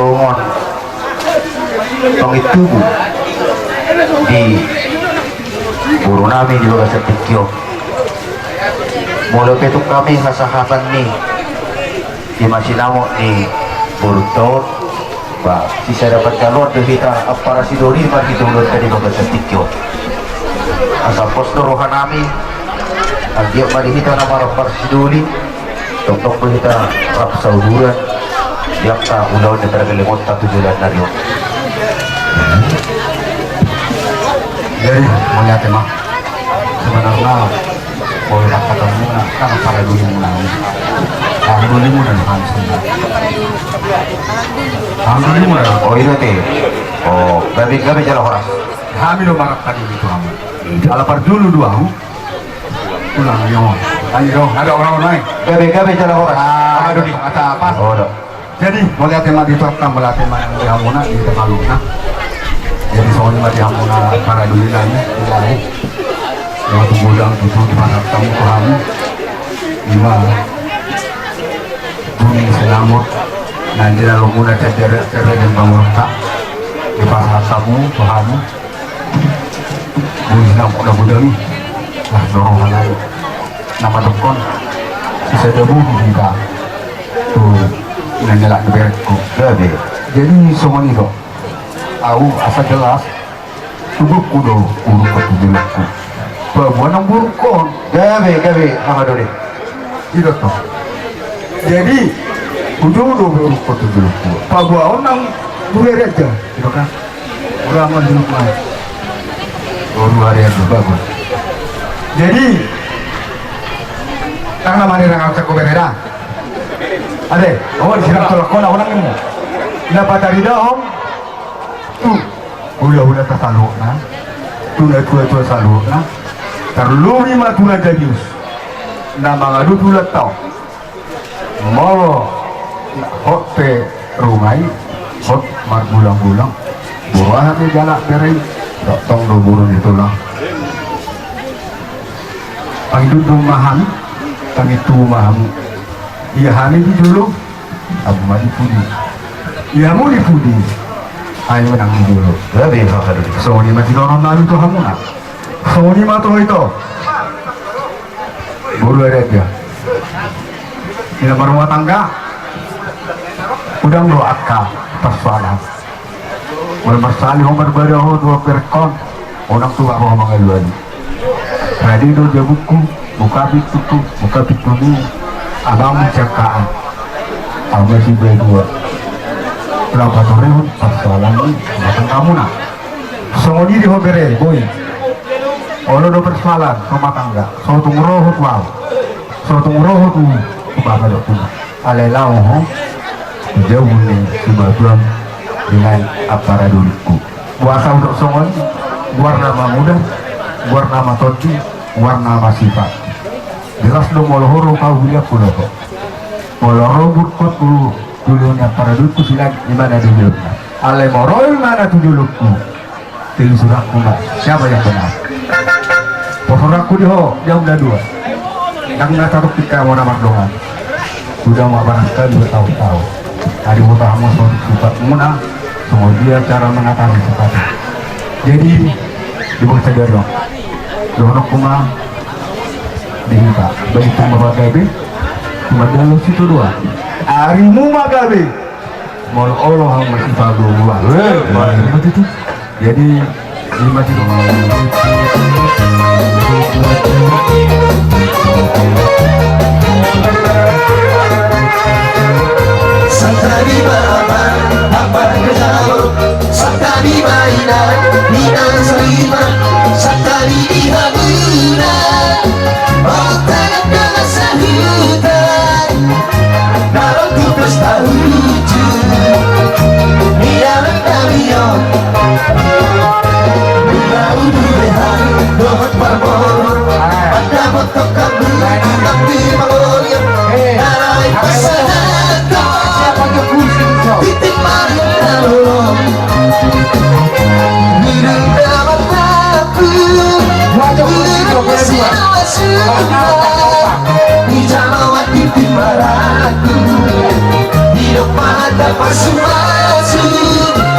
songon pangitubo di puro namin di lugar sa Tikyo. Mula petok kami kasahaban ni di masinamo ni Burto ba sisa dapat kalor kita para sidori magitulod ka di lugar sa Tikyo. Asa postorohan namin ang diya malihita na para para sidori tok po kita rap sa uduran diyak ta ulaw na talaga limot ta tujulan na rin. Jadi melihat emang sebenarnya boleh katakan muna kan para dulu muna ang dulu muna kan ang dulu muna Oh ini teh oh gabi jalan horas kami lo marak tadi itu kami kalau par dulu dua pulang yo ayo ada orang lain gabi jalan horas aduh di kata apa oh dok. Jadi melihat emang di top tam melihat emang yang dihamuna di Temaluna jadi soalnya mah dihamuna para dulu lainnya tidak waktu budang itu di mana kamu kamu gimana bumi selamut nanti lalu muda cedera yang bangun tak di pasar kamu kamu bumi selamut udah budang nih lah dorong lagi nama dokon bisa debu juga tuh nanti lah beresku jadi semua itu aku asal jelas tubuhku do urut ketujuhku Babuan buruk kon gabi sama dori itu toh jadi udah buruk ketujuhku babuan nang boleh aja gitu kan udah aman di rumah baru hari itu bagus jadi karena mana yang harus aku berbeda ada oh di sini telepon orang ini dapat dari dahong tuh udah tersaluk nah tuh saluk nah terlumi matula jadius na mga dudulat tao mau hot pe rumay hot magbulang-bulang burahan ni galak peray tong do burun ito lang ang dudumahan kami tumaham iyahani di dulu abu madi pudi iyamu di pudi ayo nang di dulu gabi kakadori so ni mati donon nalu to hamuna Sony mah tuh itu baru ada dia di dalam rumah tangga udah meluatkan persoalan bermasalah berbeda dua perkon orang tua bawa mengaluan tadi itu dia buka pintu ni abang mencakaan abang si berdua berapa tahun persoalan ini macam kamu nak Sony di hobere boy Olo do persoalan rumah tangga, suatu ngurohut wow, suatu ngurohut kubaka do pun. Alelau ho, jauh ni sebatuan dengan apara duluku. Buasa untuk songon, warna muda, warna toti, warna sifat. Jelas do molohoro kau bilang kulo kok. Molohoro burkot dulunya para duluku silang dimana dulu. Ale morol mana tu duluku? Tinggi suratku mbak, siapa yang benar? Posoraku dia udah dua yang nggak taruh kita mau nama dongan sudah mau barangkali 2 tahun tadi mau tahu mau suka muna semua dia cara mengatasi sepatu jadi dibuat saja dong donok kuma diminta baik itu magabe cuma dalam situ dua harimu magabe mau Allah masih bagus luar itu jadi lima itu Sakari balapan, apa kejalur Sakari mainan, minang seliman Sakari dihaburan Otak dalam sahutan Kalau ku pesta lucu Ia mentarion Bau durehan, dohot parbor Pada motok kabur, tapi mangolnya Narai pesahata Titik marah Nirang dapat aku Nirang siapa suka Nijamawat titik marahku Hidup mata pasuman aku